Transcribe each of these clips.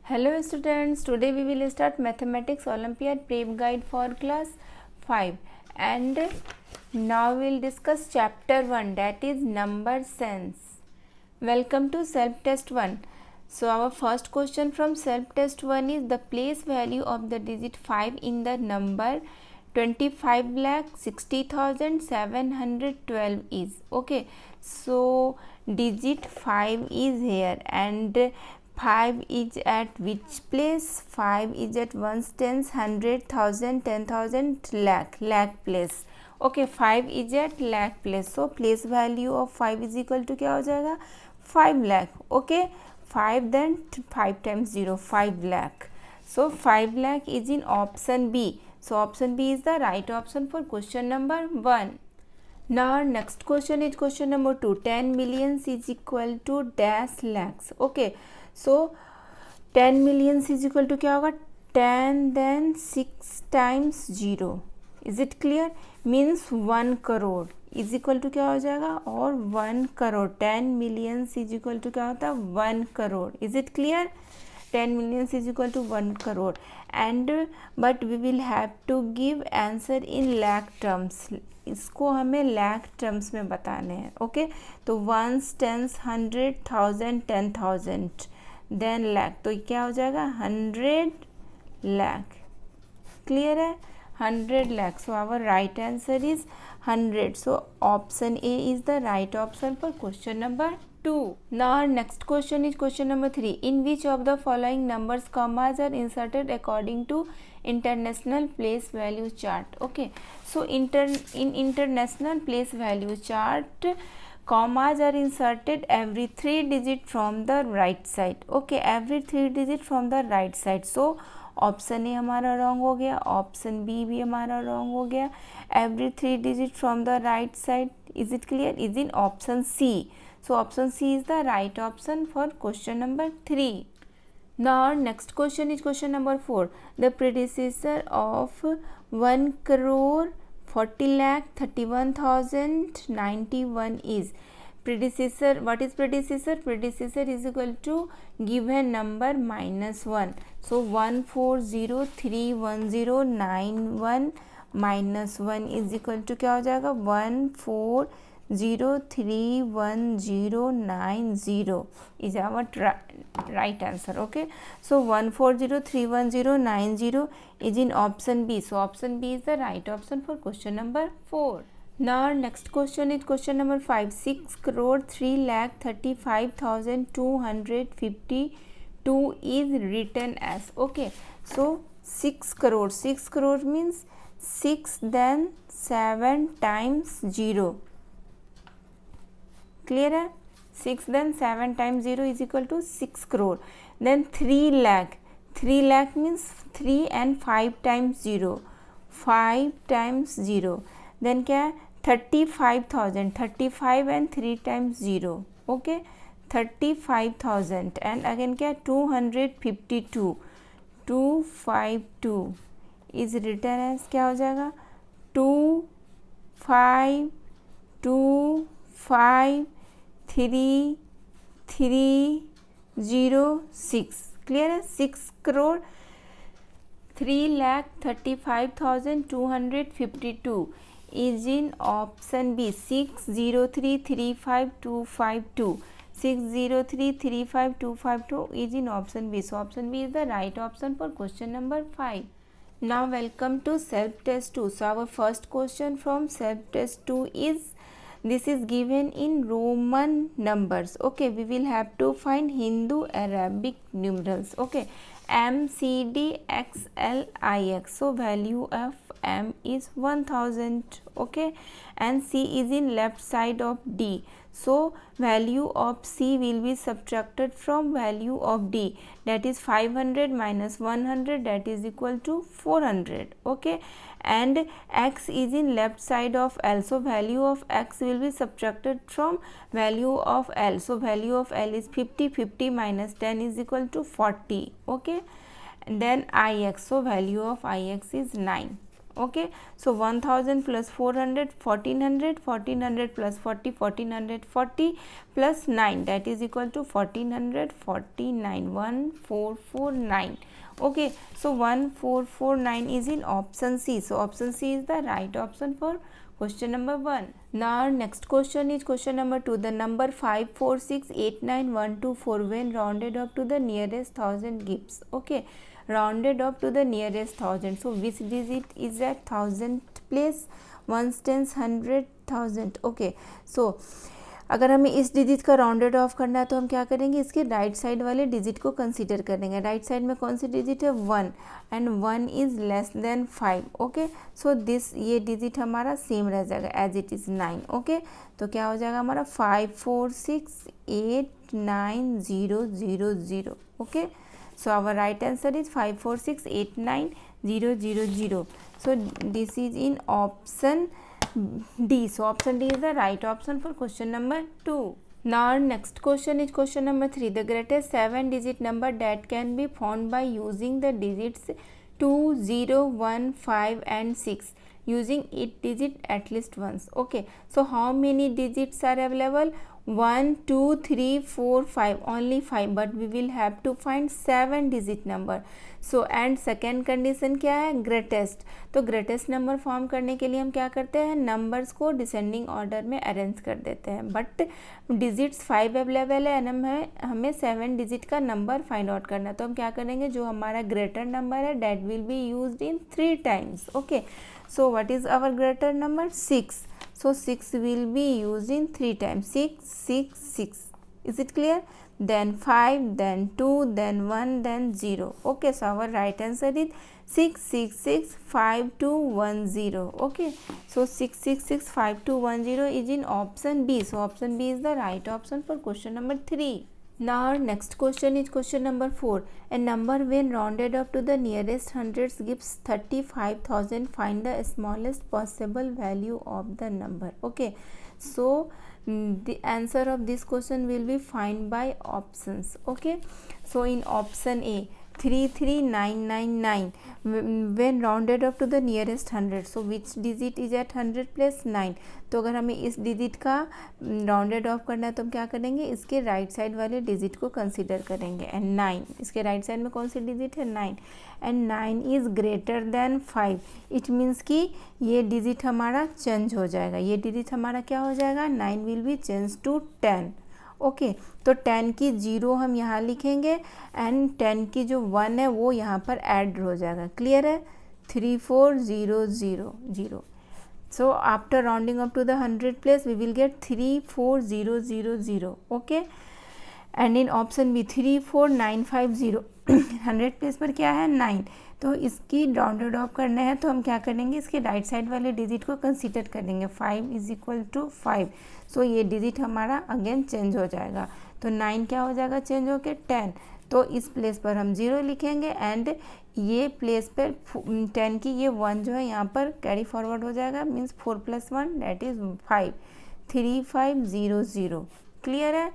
Hello students, today we will start Mathematics Olympiad Prep Guide for class 5 and now we will discuss chapter 1, that is number sense. Welcome to self test 1. So our first question from self test 1 is the place value of the digit 5 in the number 25,60,712 is. Okay, so digit 5 is here and 5 is at which place? 5 is at ones, tens, 100, 1000, 10,000, lakh place. Okay, 5 is at lakh place. So place value of 5 is equal to क्या हो जाएगा? 5 lakh. Okay, 5 then 5 times 0, 5 lakh. So 5 lakh is in option B. So option B is the right option for question number 1. Now our next question is question number 2. 10 millions is equal to dash lakhs. Okay, so 10 millions is equal to क्या होगा? 10 then 6 times 0. Is it clear? Means 1 crore is equal to क्या हो जाएगा? और 1 crore. 10 millions is equal to क्या होता है? 1 crore. Is it clear? 10 millions is equal to 1 crore and but we will have to give answer in lakh terms. इसको हमें lakh terms में बताने हैं. ओके, तो ones, tens, 100, 1000, 10,000 देन lakh, तो क्या हो जाएगा? 100 lakh. क्लियर है? 100 lakh. So our right answer is 100. So option A is the right option for question number 2. Now our next question is question number 3. In which of the following numbers commas are inserted according to international place value chart? Okay, so in international place value chart, commas are inserted every 3 digit from the right side. Okay, every 3 digit from the right side. So option A हमारा wrong हो गया, option B भी हमारा wrong हो गया. Every 3 digit from the right side. Is it clear? Is in option C. So option C is the right option for question number 3. Now our next question is question number 4. The predecessor of 1 crore 40 lakh 31,091 is. Predecessor, what is predecessor? Predecessor is equal to given number minus 1. So 1403109 minus 1 is equal to क्या हो जाएगा? 1403109 is our right answer. Okay, so 1403109 is in option B. So option B is the right option for question number 4. Now our next question is question number 5. 6 crore 3 lakh 35,252 is written as. Okay, so 6 crore means 6 then 7 times 0. Clear है? 6 then 7 times 0 is equal to 6 crore. Then 3 lakh. 3 lakh means 3 and 5 times 0. 5 times 0. Then क्या है? 35,000. 35 and 3 times 0. Okay, 35,000 and again क्या है? 252. 252 is written as क्या हो जाएगा? 2525306. Clear है? 6 crore 3,35,252 is in option B. 603,35252. 603,35252 is in option B. So option B is the right option for question number 5. Now welcome to self test 2. So our first question from self test 2 is, this is given in Roman numbers. Okay, we will have to find Hindu Arabic numerals. Okay, M, C, D, X, L, I, X. So value of M is 1000. Okay, and C is in left side of D. So value of C will be subtracted from value of D, that is 500 minus 100, that is equal to 400. Okay, and X is in left side of L. So value of X will be subtracted from value of L. So value of L is 50. 50 minus 10 is equal to 40. Okay, and then IX. So value of IX is 9. Okay, so 1000 plus 400, 1400, 1400 plus 40, 1440 plus 9, that is equal to 1449, 1449. Okay, so 1449 is in option C. So option C is the right option for question number 1. Now next question is question number 2. The number 5468912 when rounded up to the nearest 1000 gives. Okay, rounded up to the nearest 1000. So which digit is at 1000 place? Ones, tens, 100, 1000. Okay, so अगर हमें इस digit का rounded off करना है तो हम क्या करेंगे, इसके राइट साइड वाले डिजिट को कंसीडर करेंगे. राइट साइड में कौन सी डिजिट है? 1, and 1 is less than 5. Okay, so this ये डिजिट हमारा सेम रह जाएगा एज इट इज़ 9. ओके, तो क्या हो जाएगा हमारा 5468900. Okay, so our right answer is 5468900. So this is in option D. So option D is the right option for question number 2. Now next question is question number 3. The greatest 7-digit number that can be found by using the digits 2, 0, 1, 5 and 6. Using each digit at least once. Okay, so how many digits are available? 1, 2, 3, 4, 5. Only 5, but we will have to find 7-digit number. So and second condition क्या है? greatest. तो greatest number form करने के लिए हम क्या करते हैं? नंबर्स को डिसेंडिंग ऑर्डर में अरेंज कर देते हैं. बट डिजिट्स 5 अवेलेबल है एंड हमें 7 डिजिट का नंबर फाइंड आउट करना है. तो हम क्या करेंगे, जो हमारा ग्रेटर नंबर है that will be used in 3 times. Okay, so what is our greater number? 6. So 6 will be used in 3 times. 6, 6, 6. Is it clear? Then 5, then 2, then 1, then 0. Okay, so our right answer is 6665210. Okay, so 6665210 is in option B. So option B is the right option for question number 3. Now our next question is question number 4. A number when rounded up to the nearest hundreds gives 35,000. Find the smallest possible value of the number. Okay, so the answer of this question will be find by options. Okay, so in option A 33999 when rounded up to the nearest 100. So which digit is at 100 plus 9? तो अगर हमें इस digit का rounded off करना है तो हम क्या करेंगे, इसके राइट साइड वाले डिजिट को कंसीडर करेंगे. एंड 9, इसके राइट साइड में कौन सी डिजिट है? 9. And 9 is greater than 5. It means कि ये डिजिट हमारा चेंज हो जाएगा. ये डिजिट हमारा क्या हो जाएगा? 9 will be change to 10. Okay, तो 10 की 0 हम यहाँ लिखेंगे एंड 10 की जो 1 है वो यहाँ पर ऐड हो जाएगा. क्लियर है? 34000. So after rounding up to the 100 place we will get 34000. Okay, and in option B 34950. 100 place पर क्या है? 9. तो इसकी राउंडेड ऑफ करना है तो हम क्या करेंगे, इसके राइट साइड वाले डिजिट को कंसीडर करेंगे. 5 इज इक्वल टू 5. सो ये डिजिट हमारा अगेन चेंज हो जाएगा. तो 9 क्या हो जाएगा चेंज होके? 10. तो इस प्लेस पर हम 0 लिखेंगे एंड ये प्लेस पर 10 की ये 1 जो है यहाँ पर कैरी फॉरवर्ड हो जाएगा. Means 4 + 1 that is 5. 3500. क्लियर है?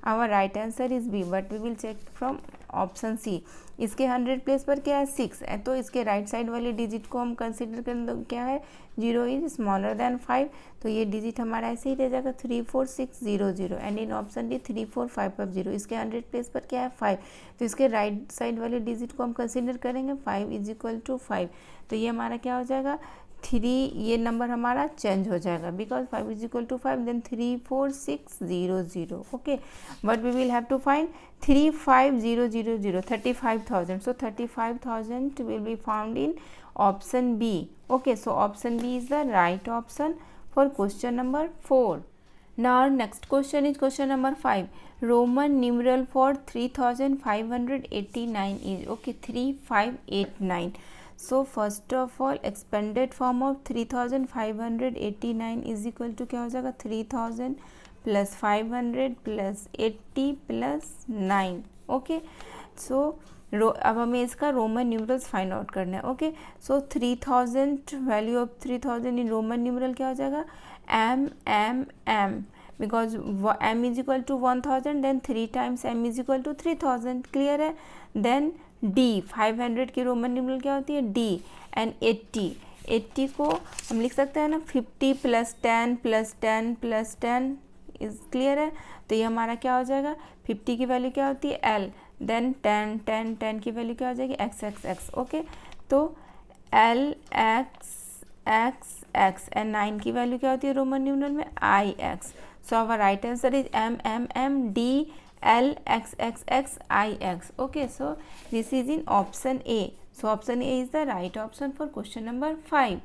Our right answer is B, but we will check from option C. इसके 100 प्लेस पर क्या है? 6 है. तो इसके राइट साइड वाले डिजिट को हम कंसीडर करें तो क्या है? 0 इज स्मॉलर देन 5. तो ये डिजिट हमारा ऐसे ही रह जाएगा 34600. And in option D 34550. इसके 100 प्लेस पर क्या है? 5. तो इसके राइट साइड वाले डिजिट को हम कंसीडर करेंगे. 5 इज इक्वल टू 5. तो ये हमारा क्या हो जाएगा? 3. ये नंबर हमारा चेंज हो जाएगा because 5 is equal to 5. Then 34600. Okay, but we will have to find 35000. 35,000. So 35,000 will be found in option B. Okay, so option B is the right option for question number 4. Now our next question is question number 5. Roman numeral for 3589 is, okay, 3589. So first of all expanded form of 3589 is equal to क्या हो जाएगा? 3000 plus 500 plus 80 plus 9. Okay, so अब हमें इसका Roman numerals find out करना है. Okay, so 3000 value of 3000 in Roman numeral क्या हो जाएगा? m because m is equal to 1000. Then 3 times m is equal to 3000. Clear है? देन d 500 की रोमन न्यूमरल क्या होती है? d. एंड 80 80 को हम लिख सकते हैं ना 50 + 10 + 10 + 10 इज क्लियर है। तो ये हमारा क्या हो जाएगा, 50 की वैल्यू क्या होती है L, देन 10 10 10 की वैल्यू क्या हो जाएगी x x x। ओके, तो L x x x and 9 की वैल्यू क्या होती है रोमन न्यूमरल में I x। So our right answer is M M M D L x x x I x। okay, so this is in option A. So option A is the right option for question number 5.